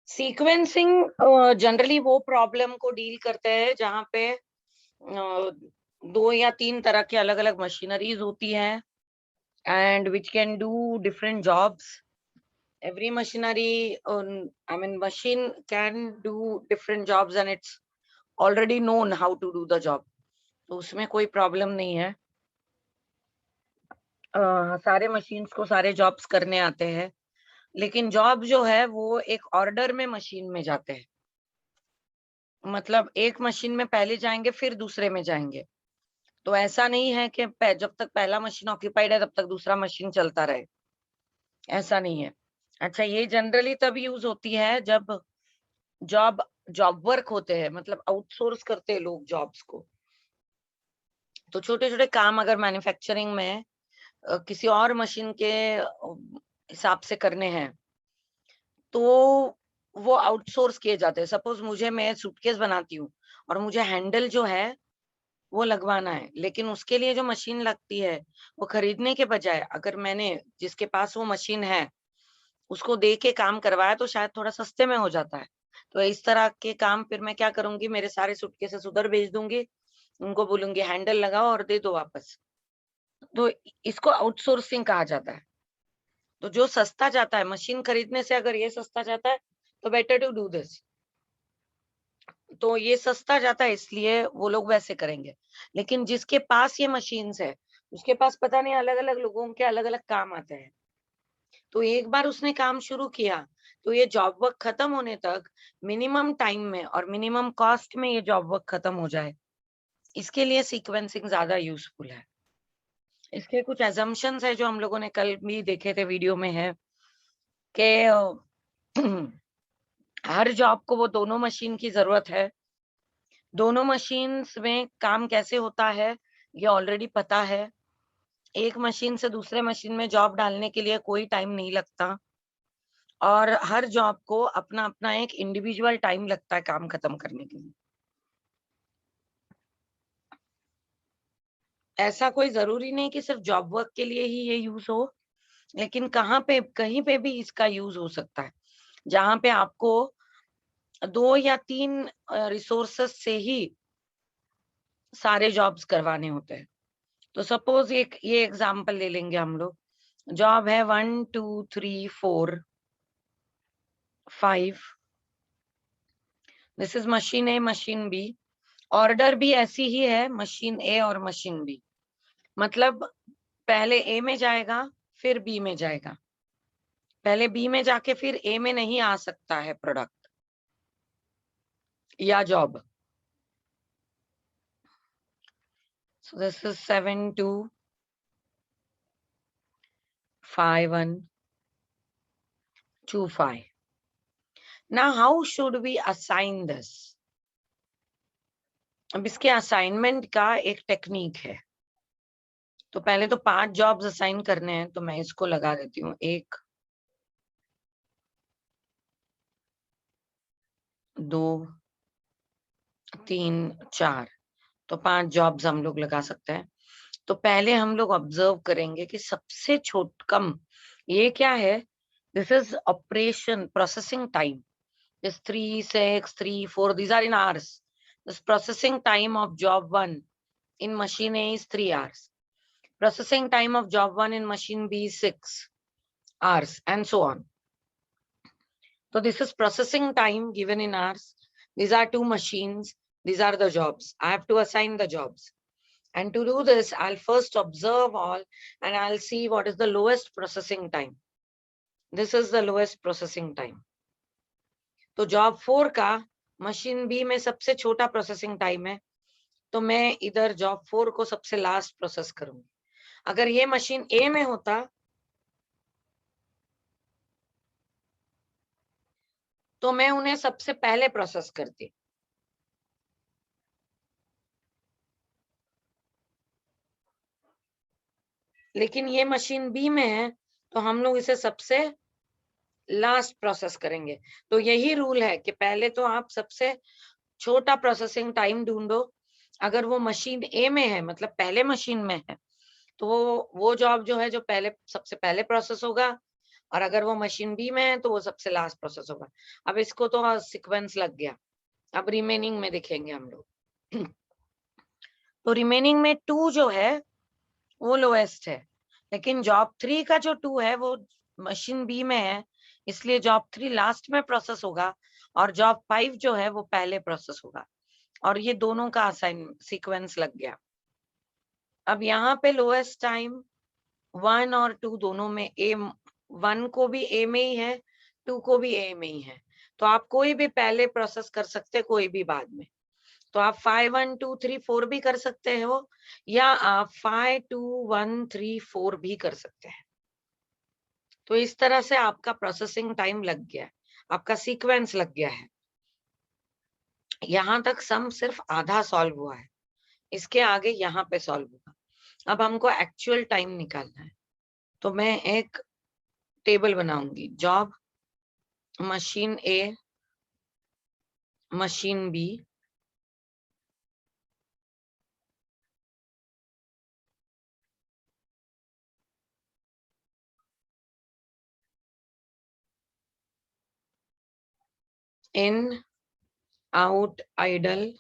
Sequencing generally वो problem को deal करते हैं जहाँ पे दो या तीन तरह की अलग अलग मशीनरीज होती हैं and which can do different jobs. Every machinery, machine can do different jobs and it's already known how to do the job. तो उसमें कोई प्रॉब्लम नहीं है। सारे मशीन्स को सारे जॉब्स करने आते हैं, लेकिन जॉब जो है वो एक ऑर्डर में मशीन में जाते हैं। मतलब एक मशीन में पहले जाएंगे फिर दूसरे में जाएंगे। तो ऐसा नहीं है कि जब तक पहला मशीन ऑक्यूपाइड है तब तक दूसरा मशीन चलता रहे, ऐसा नहीं है। अच्छा, ये जनरली तब यूज होती है जब जॉब जॉब वर्क होते हैं, मतलब आउटसोर्स करते हैं लोग जॉब्स को। तो छोटे छोटे काम अगर मैन्युफैक्चरिंग में किसी और मशीन के हिसाब से करने हैं तो वो आउटसोर्स किए जाते हैं। सपोज मैं सूटकेस बनाती हूँ और मुझे हैंडल जो है वो लगवाना है, लेकिन उसके लिए जो मशीन लगती है वो खरीदने के बजाय अगर मैंने जिसके पास वो मशीन है उसको दे के काम करवाया तो शायद थोड़ा सस्ते में हो जाता है। तो इस तरह के काम फिर मैं क्या करूंगी, मेरे सारे सूटकेसेस उधर भेज दूंगी, उनको बोलूंगी हैंडल लगाओ और दे दो वापस। तो इसको आउटसोर्सिंग कहा जाता है। तो जो सस्ता जाता है मशीन खरीदने से, अगर ये सस्ता जाता है तो बेटर टू डू दिस। तो ये सस्ता जाता है इसलिए वो लोग वैसे करेंगे। लेकिन जिसके पास ये मशीन्स है उसके पास पता नहीं अलग अलग लोगों के अलग अलग काम आते हैं। तो एक बार उसने काम शुरू किया तो ये जॉब वर्क खत्म होने तक मिनिमम टाइम में और मिनिमम कॉस्ट में ये जॉब वर्क खत्म हो जाए, इसके लिए सीक्वेंसिंग ज्यादा यूजफुल है। इसके कुछ एजम्पशंस है जो हम लोगों ने कल भी देखे थे वीडियो में, है कि हर जॉब को वो दोनों मशीन की जरूरत है। दोनों मशीन्स में काम कैसे होता है ये ऑलरेडी पता है। एक मशीन से दूसरे मशीन में जॉब डालने के लिए कोई टाइम नहीं लगता और हर जॉब को अपना अपना एक इंडिविजुअल टाइम लगता है काम खत्म करने के लिए। ऐसा कोई जरूरी नहीं कि सिर्फ जॉब वर्क के लिए ही ये यूज हो, लेकिन कहीं पे भी इसका यूज हो सकता है जहां पे आपको दो या तीन रिसोर्सेस से ही सारे जॉब्स करवाने होते हैं। तो सपोज ये एग्जांपल ले लेंगे हम लोग। जॉब है 1 2 3 4 5। This is machine A machine B. Order भी ऐसी ही है, मशीन ए और मशीन बी। मतलब पहले ए में जाएगा फिर बी में जाएगा, पहले बी में जाके फिर ए में नहीं आ सकता है प्रोडक्ट या job. So this is 7 2 5 1 2 5। Now how should we assign this? अब इसके असाइनमेंट का एक टेक्निक है। तो पहले तो 5 जॉब्स असाइन करने हैं, तो मैं इसको लगा देती हूँ 1 2 3 4। तो 5 जॉब्स हम लोग लगा सकते हैं। तो पहले हम लोग ऑब्जर्व करेंगे कि सबसे कम ये क्या है। This is operation processing time is 3 6 3 4, these are in hours. This processing time of job 1 in machine A is 3 hours. Processing time of job 1 in machine B is 6 hours, and so on. So this is processing time given in hours. These are two machines. These are the jobs. I have to assign the jobs. And to do this, I'll first observe all and I'll see what is the lowest processing time. This is the lowest processing time. तो job 4 का machine B में सबसे छोटा processing time है, तो मैं इधर job 4 को सबसे लास्ट प्रोसेस करूंगी। अगर ये मशीन ए में होता तो मैं उन्हें सबसे पहले प्रोसेस करती। लेकिन ये मशीन बी में है तो हम लोग इसे सबसे लास्ट प्रोसेस करेंगे। तो यही रूल है कि पहले तो आप सबसे छोटा प्रोसेसिंग टाइम ढूंढो। अगर वो मशीन ए में है, मतलब पहले मशीन में है, तो वो जॉब जो है जो पहले सबसे पहले प्रोसेस होगा। और अगर वो मशीन बी में है तो वो सबसे लास्ट प्रोसेस होगा। अब इसको तो सीक्वेंस लग गया, अब रिमेनिंग में देखेंगे हम लोग। तो रिमेनिंग में 2 जो है वो लोएस्ट है, लेकिन जॉब 3 का जो 2 है वो मशीन बी में है, इसलिए जॉब 3 लास्ट में प्रोसेस होगा और जॉब 5 जो है वो पहले प्रोसेस होगा, और ये दोनों का असाइन सीक्वेंस लग गया। अब यहाँ पे लोएस्ट टाइम 1 और 2 दोनों में, ए 1 को भी ए में ही है, 2 को भी ए में ही है, तो आप कोई भी पहले प्रोसेस कर सकते, कोई भी बाद में। तो आप 5 1 2 3 4 भी कर सकते हो, या आप 5 2 1 3 4 भी कर सकते हैं। तो इस तरह से आपका प्रोसेसिंग टाइम लग गया है, आपका सीक्वेंस लग गया है। यहाँ तक सम सिर्फ आधा सॉल्व हुआ है, इसके आगे यहाँ पे सॉल्व होगा। अब हमको एक्चुअल टाइम निकालना है, तो मैं एक टेबल बनाऊंगी, job machine A, machine B, in out idle,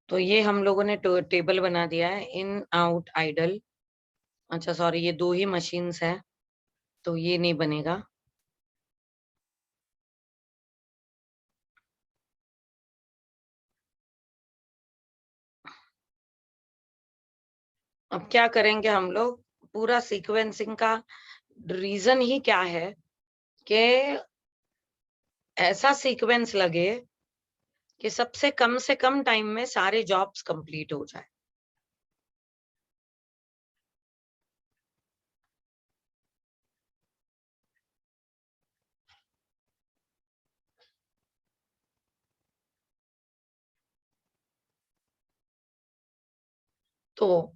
तो ये हम लोगों ने टेबल बना दिया है, इन आउट आइडल। अच्छा सॉरी, ये 2 ही मशीन्स है तो ये नहीं बनेगा। अब क्या करेंगे हम लोग, पूरा सीक्वेंसिंग का रीजन ही क्या है कि ऐसा सीक्वेंस लगे कि सबसे कम से कम टाइम में सारे जॉब्स कंप्लीट हो जाए। तो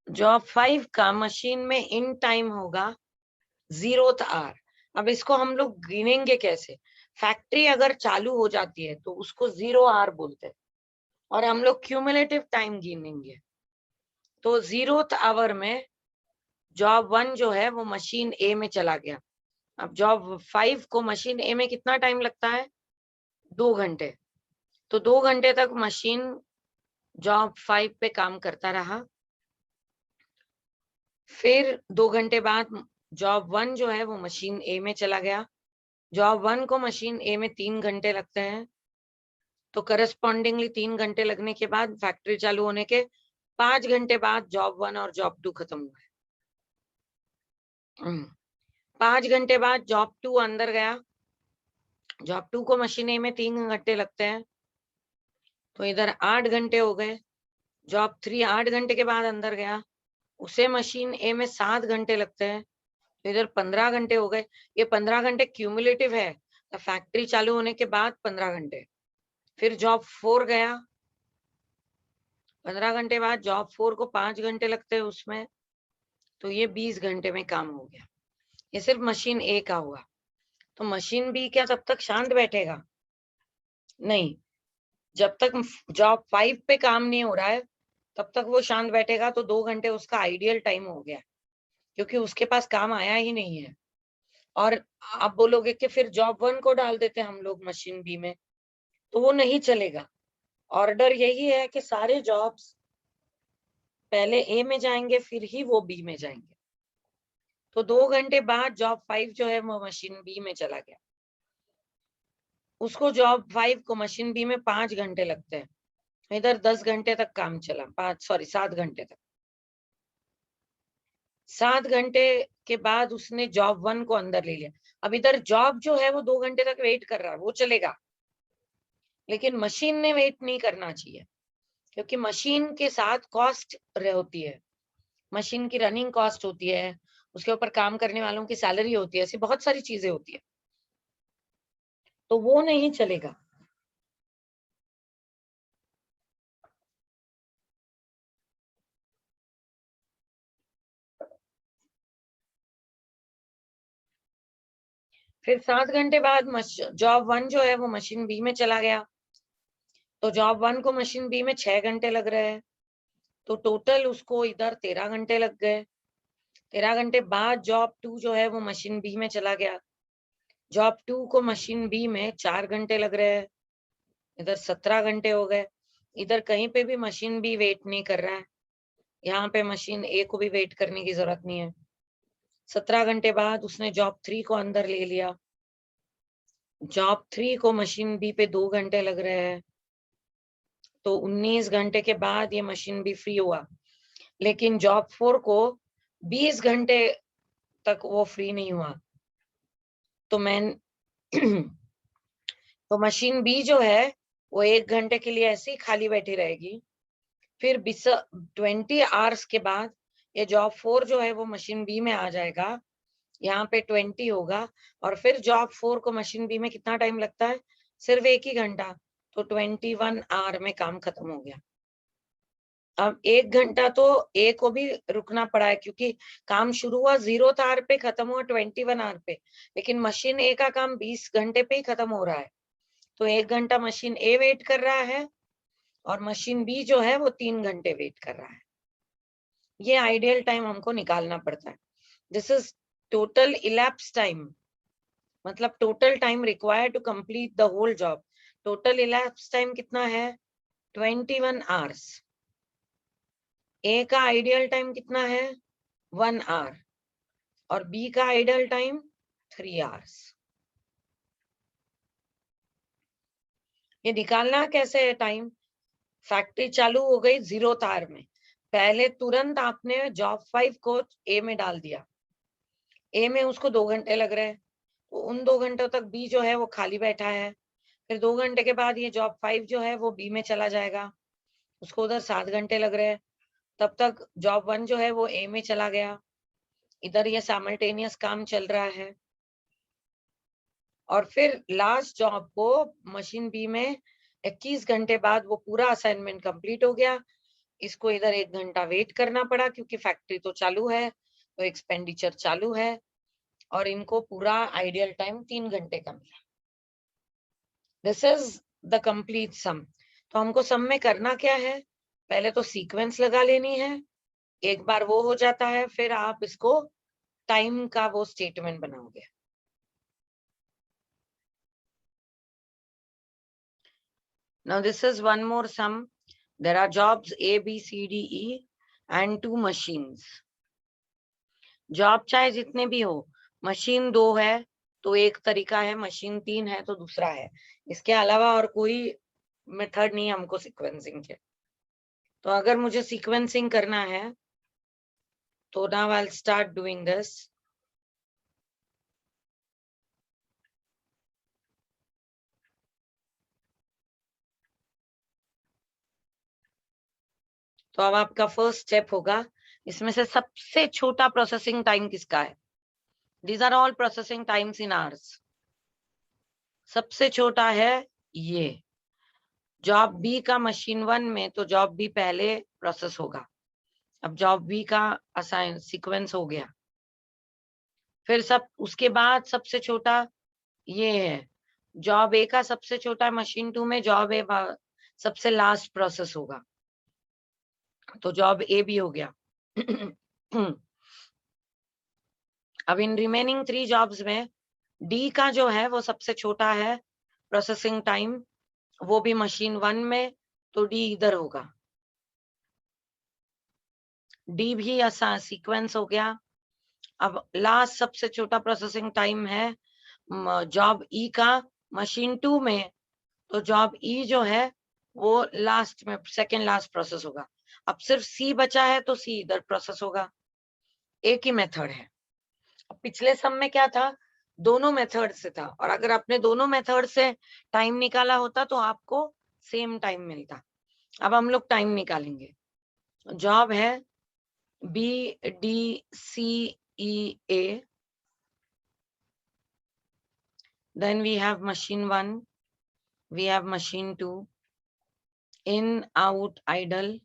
जॉब 5 का मशीन में इन टाइम होगा 0th आवर। अब इसको हम लोग गिनेंगे कैसे, फैक्ट्री अगर चालू हो जाती है तो उसको 0 आवर बोलते हैं, और हम लोग क्यूमुलेटिव टाइम गिनेंगे। तो 0th आवर में जॉब 1 जो है वो मशीन ए में चला गया। अब जॉब 5 को मशीन ए में कितना टाइम लगता है, 2 घंटे। तो 2 घंटे तक मशीन जॉब 5 पे काम करता रहा। फिर 2 घंटे बाद जॉब 1 जो है वो मशीन ए में चला गया। जॉब 1 को मशीन ए में 3 घंटे लगते हैं, तो करस्पॉन्डिंगली 3 घंटे लगने के बाद फैक्ट्री चालू होने के 5 घंटे बाद जॉब 1 और जॉब 2 खत्म हुआ है। 5 घंटे बाद जॉब 2 अंदर गया। जॉब 2 को मशीन ए में 3 घंटे लगते हैं, तो इधर 8 घंटे हो गए। जॉब 3 8 घंटे के बाद अंदर गया, उसे मशीन ए में 7 घंटे लगते हैं, तो इधर 15 घंटे हो गए। ये 15 घंटे क्यूमुलेटिव है, तो फैक्ट्री चालू होने के बाद 15 घंटे। फिर जॉब 4 गया, 15 घंटे बाद जॉब 4 को 5 घंटे लगते हैं उसमें, तो ये 20 घंटे में काम हो गया। ये सिर्फ मशीन ए का हुआ। तो मशीन बी क्या तब तक शांत बैठेगा? नहीं, जब तक जॉब 5 पे काम नहीं हो रहा है तब तक वो शांत बैठेगा, तो 2 घंटे उसका आइडियल टाइम हो गया, क्योंकि उसके पास काम आया ही नहीं है। और आप बोलोगे कि फिर जॉब 1 को डाल देते हम लोग मशीन बी में, तो वो नहीं चलेगा। ऑर्डर यही है कि सारे जॉब्स पहले ए में जाएंगे, फिर ही वो बी में जाएंगे। तो 2 घंटे बाद जॉब 5 जो है वो मशीन बी में चला गया, उसको जॉब 5 को मशीन बी में 5 घंटे लगते हैं, इधर 10 घंटे तक काम चला, 7 घंटे तक। 7 घंटे के बाद उसने जॉब 1 को अंदर ले लिया। अब इधर जॉब जो है वो 2 घंटे तक वेट कर रहा है, वो चलेगा, लेकिन मशीन ने वेट नहीं करना चाहिए, क्योंकि मशीन के साथ कॉस्ट होती है, मशीन की रनिंग कॉस्ट होती है, उसके ऊपर काम करने वालों की सैलरी होती है, ऐसी बहुत सारी चीजें होती है, तो वो नहीं चलेगा। फिर 7 घंटे बाद जॉब 1 जो है वो मशीन बी में चला गया, तो जॉब 1 को मशीन बी में 6 घंटे लग रहे हैं, तो टोटल उसको इधर 13 घंटे लग गए। 13 घंटे बाद जॉब 2 जो है वो मशीन बी में चला गया, जॉब 2 को मशीन बी में 4 घंटे लग रहे हैं, इधर 17 घंटे हो गए। इधर कहीं पे भी मशीन बी वेट नहीं कर रहा है, यहाँ पे मशीन ए को भी वेट करने की जरूरत नहीं है। 17 घंटे बाद उसने जॉब 3 को अंदर ले लिया, जॉब 3 को मशीन बी पे 2 घंटे लग रहे हैं, तो 19 घंटे के बाद ये मशीन बी फ्री हुआ। लेकिन जॉब 4 को 20 घंटे तक वो फ्री नहीं हुआ, तो मैं तो मशीन बी जो है वो 1 घंटे के लिए ऐसे ही खाली बैठी रहेगी। फिर 20 आवर्स के बाद ये जॉब 4 जो है वो मशीन बी में आ जाएगा, यहाँ पे 20 होगा, और फिर जॉब 4 को मशीन बी में कितना टाइम लगता है, सिर्फ 1 ही घंटा, तो 21 आवर में काम खत्म हो गया। अब 1 घंटा तो ए को भी रुकना पड़ा है, क्योंकि काम शुरू हुआ 0 आवर पे, खत्म हुआ 21 आवर पे, लेकिन मशीन ए का काम 20 घंटे पे ही खत्म हो रहा है, तो 1 घंटा मशीन ए वेट कर रहा है और मशीन बी जो है वो 3 घंटे वेट कर रहा है। ये आइडियल टाइम हमको निकालना पड़ता है। This is total elapsed time, मतलब total time required to complete the whole job. Total elapsed time कितना है, 21 आवर्स। ए का आइडियल टाइम कितना है, 1 आवर, और बी का आइडियल टाइम 3 आवर्स। ये निकालना कैसे है टाइम, फैक्ट्री चालू हो गई 0 आवर में, पहले तुरंत आपने जॉब 5 को ए में डाल दिया, ए में उसको 2 घंटे लग रहे हैं, तो उन 2 घंटों तक बी जो है वो खाली बैठा है। फिर 2 घंटे के बाद ये जॉब 5 जो है वो बी में चला जाएगा, उसको उधर 7 घंटे लग रहे हैं, तब तक जॉब 1 जो है वो ए में चला गया, इधर ये साइमल्टेनियस काम चल रहा है। और फिर लास्ट जॉब को मशीन बी में 21 घंटे बाद वो पूरा असाइनमेंट कंप्लीट हो गया, इसको इधर 1 घंटा वेट करना पड़ा, क्योंकि फैक्ट्री तो चालू है, तो एक्सपेंडिचर चालू है, और इनको पूरा आइडियल टाइम 3 घंटे का मिला। दिस इज द कंप्लीट सम। तो हमको सम में करना क्या है, पहले तो सीक्वेंस लगा लेनी है, एक बार वो हो जाता है फिर आप इसको टाइम का वो स्टेटमेंट बनाओगे। Now this is one more sum. There are jobs A, B, C, D, E and 2 machines. Job चाहे जितने भी हो, मशीन 2 है तो एक तरीका है, मशीन 3 है तो दूसरा है, इसके अलावा और कोई मेथड नहीं हमको सीक्वेंसिंग के। तो अगर मुझे सीक्वेंसिंग करना है तो now I'll start doing this. तो अब आपका फर्स्ट स्टेप होगा, इसमें से सबसे छोटा प्रोसेसिंग टाइम किसका है, these are all processing times in hours. सबसे छोटा है ये जॉब बी का मशीन 1 में, तो जॉब बी पहले प्रोसेस होगा। अब जॉब बी का असाइन सीक्वेंस हो गया, फिर सब उसके बाद सबसे छोटा ये है जॉब ए का, सबसे छोटा मशीन 2 में जॉब ए सबसे लास्ट प्रोसेस होगा, तो जॉब ए भी हो गया। अब इन रिमेनिंग 3 जॉब्स में डी का जो है वो सबसे छोटा है प्रोसेसिंग टाइम, वो भी मशीन 1 में, तो डी इधर होगा, डी भी सीक्वेंस हो गया। अब लास्ट सबसे छोटा प्रोसेसिंग टाइम है जॉब ई का मशीन 2 में, तो जॉब ई जो है वो लास्ट में सेकेंड लास्ट प्रोसेस होगा। अब सिर्फ सी बचा है तो सी इधर प्रोसेस होगा, एक ही मेथड है। अब पिछले सम में क्या था, दोनों मेथड से था, और अगर आपने दोनों मेथड से टाइम निकाला होता तो आपको सेम टाइम मिलता। अब हम लोग टाइम निकालेंगे, जॉब है B D C EA. Then we have machine 1, we have machine 2, in, out, idle.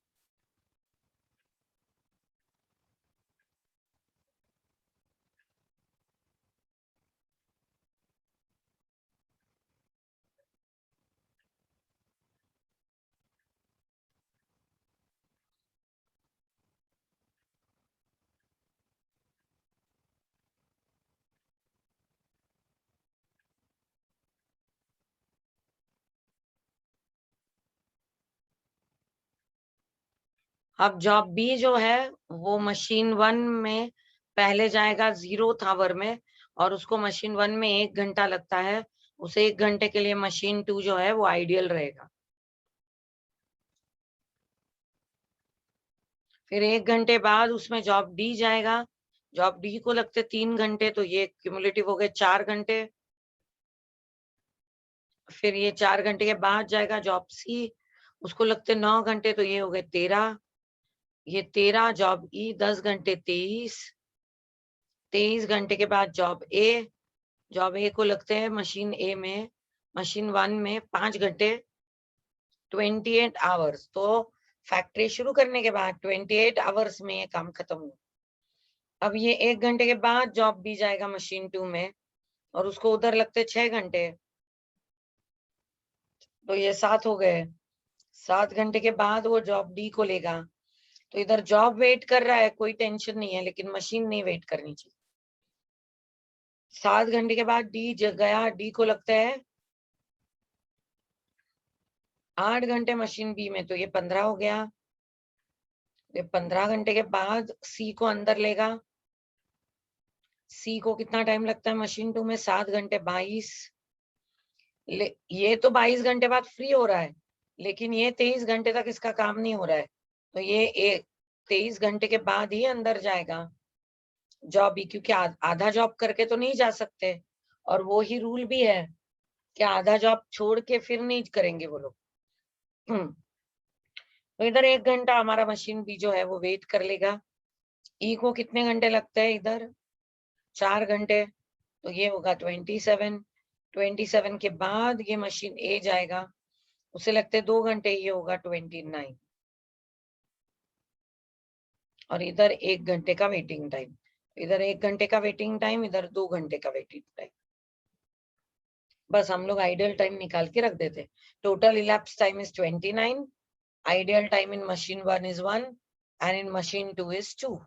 अब जॉब बी जो है वो मशीन 1 में पहले जाएगा 0th आवर में, और उसको मशीन 1 में 1 घंटा लगता है। उसे 1 घंटे के लिए मशीन 2 जो है वो आइडियल रहेगा। फिर 1 घंटे बाद उसमें जॉब डी जाएगा। जॉब डी को लगते 3 घंटे, तो ये क्यूमुलेटिव हो गए 4 घंटे। फिर ये 4 घंटे के बाद जाएगा जॉब सी, उसको लगते 9 घंटे, तो ये हो गए 13। ये 13 जॉब ई 10 घंटे 23 घंटे के बाद जॉब ए। जॉब ए को लगते हैं मशीन ए में, मशीन 1 में 5 घंटे 28 आवर्स। तो फैक्ट्री शुरू करने के बाद 28 आवर्स में ये काम खत्म हुआ। अब ये 1 घंटे के बाद जॉब बी जाएगा मशीन 2 में, और उसको उधर लगते 6 घंटे, तो ये 7 हो गए। 7 घंटे के बाद वो जॉब डी को लेगा। तो इधर जॉब वेट कर रहा है, कोई टेंशन नहीं है, लेकिन मशीन नहीं वेट करनी चाहिए। 7 घंटे के बाद डी गया, डी को लगता है 8 घंटे मशीन बी में, तो ये 15 हो गया। ये 15 घंटे के बाद सी को अंदर लेगा। सी को कितना टाइम लगता है मशीन 2 में? 7 घंटे 22। ये तो 22 घंटे बाद फ्री हो रहा है, लेकिन ये 23 घंटे तक इसका काम नहीं हो रहा है, तो ये 23 घंटे के बाद ही अंदर जाएगा जॉब ही, क्योंकि आधा जॉब करके तो नहीं जा सकते, और वो ही रूल भी है कि आधा जॉब छोड़ के फिर नहीं करेंगे वो लोग। तो इधर 1 घंटा हमारा मशीन भी जो है वो वेट कर लेगा। ई को कितने घंटे लगते हैं? इधर 4 घंटे, तो ये होगा 27 के बाद ये मशीन ए जाएगा, उसे लगते 2 घंटे, ये होगा 29। और इधर 1 घंटे का वेटिंग टाइम, इधर 1 घंटे का वेटिंग टाइम, इधर 2 घंटे का वेटिंग टाइम। बस हम लोग आइडियल टाइम निकाल के रख देते। Total elapsed time is 29, ideal time in machine 1 is 1 and in machine 2 is 2.